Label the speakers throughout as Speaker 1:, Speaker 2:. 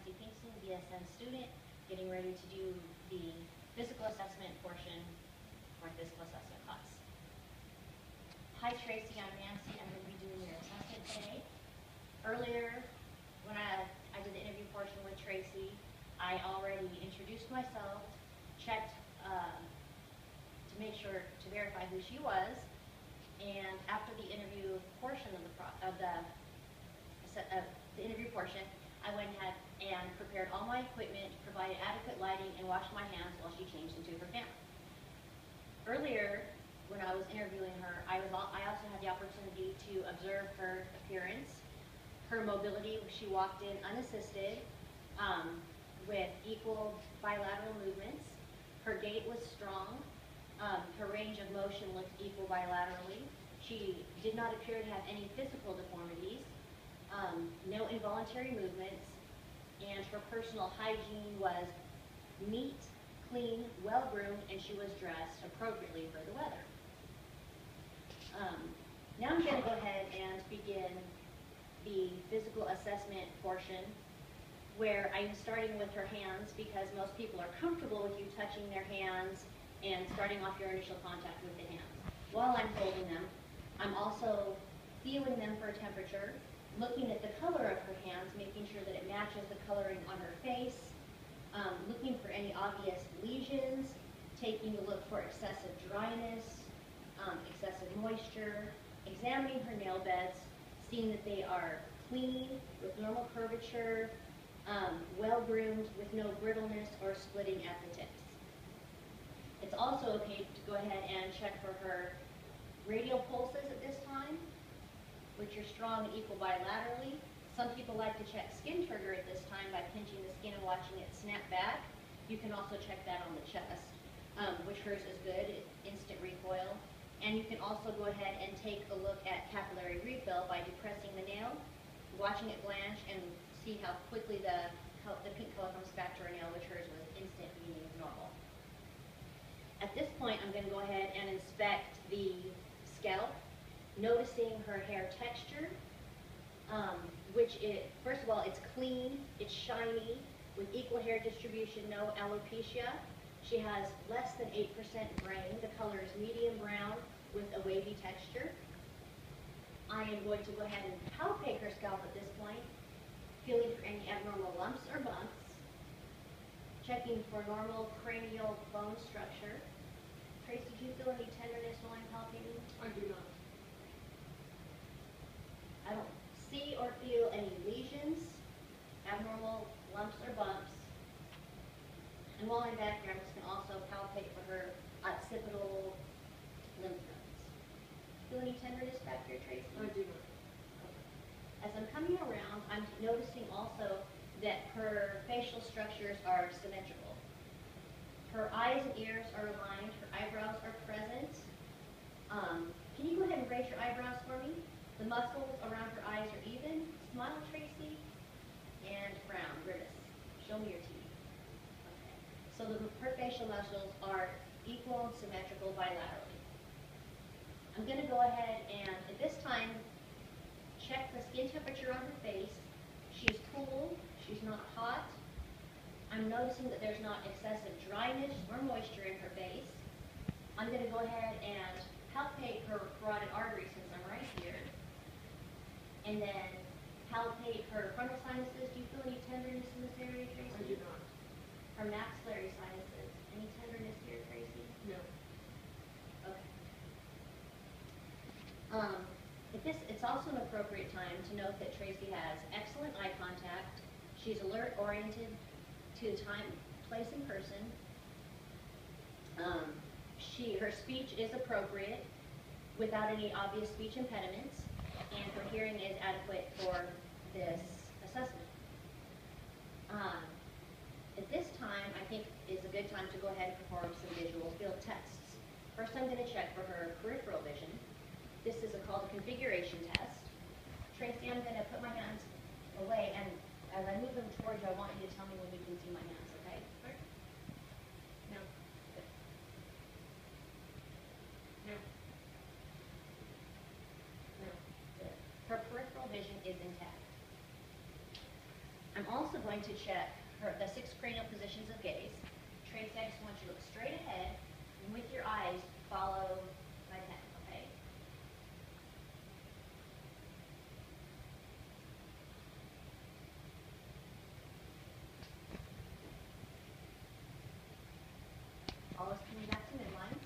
Speaker 1: BSN student getting ready to do the physical assessment portion for physical assessment class. Hi Tracy, I'm Nancy. I'm going to be doing your assessment today. Earlier, when I did the interview portion with Tracy, I already introduced myself, checked to make sure to verify who she was, and after the interview portion of the interview portion, I went ahead and prepared all my equipment, provided adequate lighting, and washed my hands while she changed into her gown. Earlier, when I was interviewing her, I also had the opportunity to observe her appearance, her mobility. She walked in unassisted with equal bilateral movements. Her gait was strong. Her range of motion looked equal bilaterally. She did not appear to have any physical deformities, no involuntary movements, and her personal hygiene was neat, clean, well-groomed, and she was dressed appropriately for the weather. Now I'm going to go ahead and begin the physical assessment portion, where I'm starting with her hands because most people are comfortable with you touching their hands and starting off your initial contact with the hands. While I'm holding them, I'm also feeling them for temperature, looking at the color of her hands, making sure that it matches the coloring on her face, looking for any obvious lesions, taking a look for excessive dryness, excessive moisture, examining her nail beds, seeing that they are clean, with normal curvature, well-groomed, with no brittleness or splitting at the tips. It's also okay to go ahead and check for her radial pulses at this time, which are strong and equal bilaterally. Some people like to check skin trigger at this time by pinching the skin and watching it snap back. You can also check that on the chest, which hers is good, instant recoil. And you can also go ahead and take a look at capillary refill by depressing the nail, watching it blanch, and see how quickly the pink color comes back to her nail, which hers was instant, meaning normal. At this point, I'm going to go ahead and inspect the scalp, noticing her hair texture, first of all, it's clean, it's shiny, with equal hair distribution, no alopecia. She has less than 8% grain. The color is medium brown with a wavy texture. I am going to go ahead and palpate her scalp at this point, feeling for any abnormal lumps or bumps, checking for normal cranial bone structure. Tracy, do you feel any tenderness while I'm palpating?
Speaker 2: I do not.
Speaker 1: I don't see or feel any lesions, abnormal lumps or bumps. And while I'm back here, I'm just going to also palpate for her occipital lymph nodes. Feel any tenderness back here, Tracy?
Speaker 2: I do not.
Speaker 1: Okay. As I'm coming around, I'm noticing also that her facial structures are symmetrical. Her eyes and ears are aligned. Her eyebrows are present. Can you go ahead and raise your eyebrows for me? The muscles around her eyes are even. Smile, Tracy. And frown, grimace. Show me your teeth. Okay. So her facial muscles are equal and symmetrical bilaterally. I'm going to go ahead and, at this time, check the skin temperature on her face. She's cool. She's not hot. I'm noticing that there's not excessive dryness or moisture in her face. I'm going to go ahead and palpate her carotid artery since I'm right here. And then palpate her frontal sinuses. Do you feel any tenderness in this area, Tracy?
Speaker 2: I do not.
Speaker 1: Her maxillary sinuses. Any tenderness here, Tracy?
Speaker 2: No.
Speaker 1: Okay. It's also an appropriate time to note that Tracy has excellent eye contact. She's alert, oriented to time, place, and person. Her speech is appropriate without any obvious speech impediments, and her hearing is adequate for this assessment. At this time, I think is a good time to go ahead and perform some visual field tests. First, I'm going to check for her peripheral vision. This is called a configuration test. Tracy, I'm going to put my hands away, and as I move them towards you, I want you to tell me when you can see my hands, okay?
Speaker 2: Right.
Speaker 1: No. Good.
Speaker 2: No.
Speaker 1: No. Good. Her peripheral vision is intact. I'm also going to check the 6 cranial positions of gaze. Tracy, I just want you to look straight ahead, and with your eyes, follow my pen, okay? Always coming back to midline.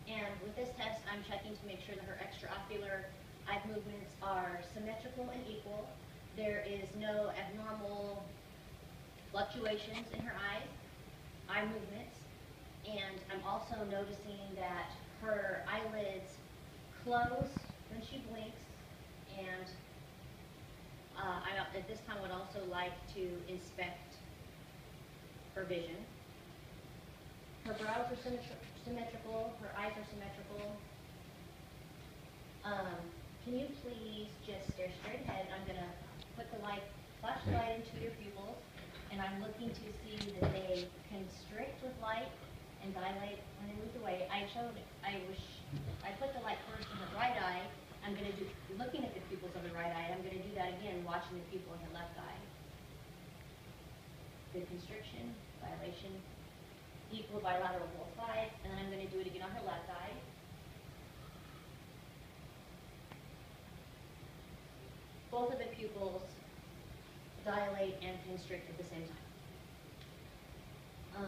Speaker 1: And with this test, I'm checking to make sure that her extraocular eye movements are symmetrical and equal. There is no abnormal fluctuations in her eye movements. And I'm also noticing that her eyelids close when she blinks. And I, at this time, would also like to inspect her vision. Her brows are symmetrical, her eyes are symmetrical. Can you please just stare straight ahead? I'm going to put the light, flash the light into your pupils, and I'm looking to see that they constrict with light and dilate when they move away. I put the light first in her right eye. I'm going to do, looking at the pupils of the right eye, I'm going to do that again, watching the pupil in her left eye. Good constriction, dilation, equal bilateral both sides, and then I'm going to do it again on her left eye. Both of the pupils dilate and constrict at the same time.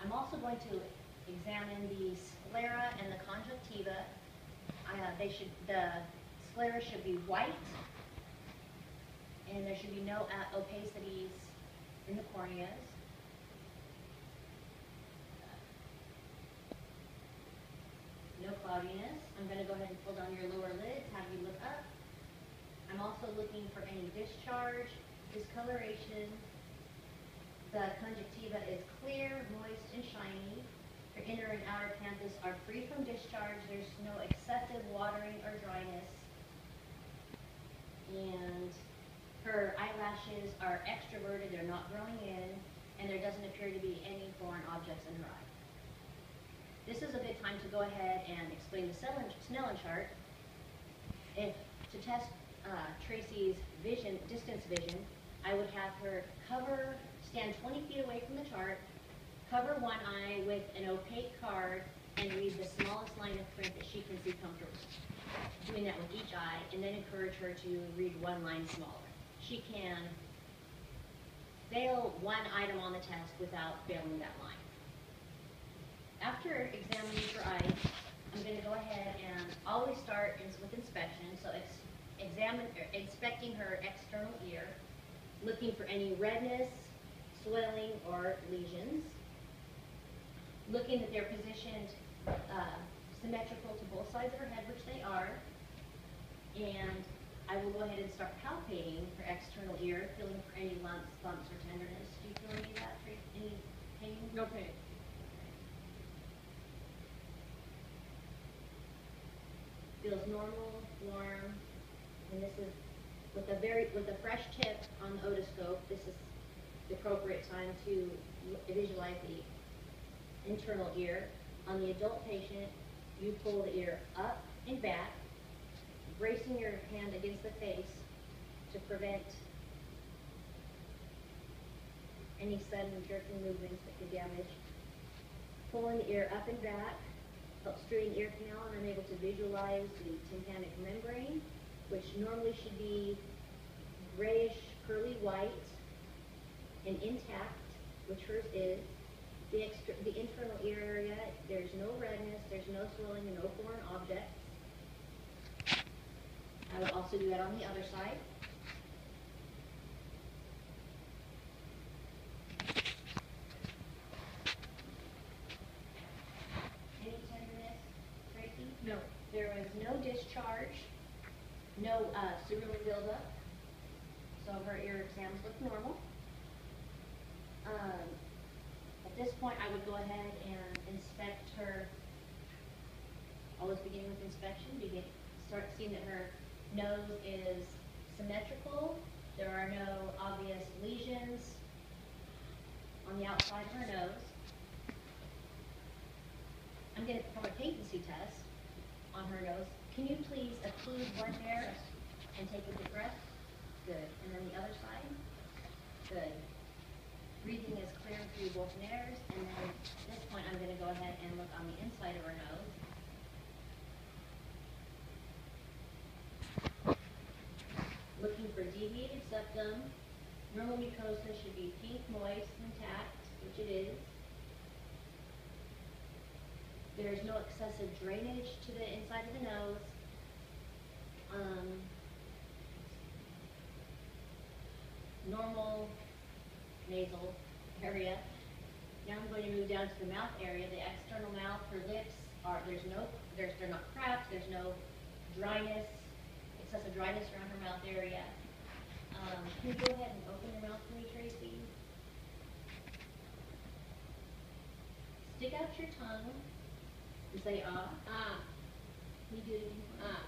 Speaker 1: I'm also going to examine the sclera and the conjunctiva. The sclera should be white, and there should be no opacities in the corneas. No cloudiness. I'm going to go ahead and pull down your lower lids, have you look up. I'm also looking for any discharge, discoloration. The conjunctiva is clear, moist, and shiny. Her inner and outer canthus are free from discharge. There's no excessive watering or dryness. And her eyelashes are extroverted, they're not growing in, and there doesn't appear to be any foreign objects in her eye. This is a good time to go ahead and explain the Snellen chart. To test Tracy's vision, distance vision, I would have her stand 20 feet away from the chart, cover one eye with an opaque card, and read the smallest line of print that she can see comfortably. Doing that with each eye, and then encourage her to read one line smaller. She can fail one item on the test without failing that line. After examining her eyes, I'm going to go ahead and always start with inspection. So inspecting her external ear, looking for any redness, swelling, or lesions. Looking that they're positioned symmetrical to both sides of her head, which they are. And I will go ahead and start palpating her external ear, feeling for any lumps, bumps, or tenderness. Do you feel any of that? Any pain?
Speaker 2: No pain.
Speaker 1: Feels normal, warm, and this is with a fresh tip on the otoscope. This is the appropriate time to visualize the internal ear. On the adult patient, you pull the ear up and back, bracing your hand against the face to prevent any sudden jerking movements that could damage. Pulling the ear up and back helps straighten the ear canal, and I'm able to visualize the tympanic membrane, which normally should be grayish, pearly white, and intact, which hers is. The internal ear area, there's no redness, there's no swelling, and no foreign objects. I would also do that on the other side. Any tenderness, Tracy?
Speaker 2: No.
Speaker 1: There was no discharge, no cerulean buildup, so her ear exams look normal. At this point, I would go ahead and inspect her. Always beginning with inspection, start seeing that her nose is symmetrical. There are no obvious lesions on the outside of her nose. I'm going to perform a patency test on her nose. Can you please occlude one there and take a deep breath? Good. And then on the other side. Good. Breathing is clear through both nares, and then at this point I'm going to go ahead and look on the inside of her nose. Looking for deviated septum. Normal mucosa should be pink, moist, intact, which it is. There is no excessive drainage to the inside of the nose. Normal nasal area. Now I'm going to move down to the mouth area. The external mouth, her lips are, they're not cracked, there's no dryness, excessive dryness around her mouth area. Can you go ahead and open your mouth for me, Tracy? Stick out your tongue and say ah.
Speaker 2: Ah.
Speaker 1: Can you do it again?
Speaker 2: Ah.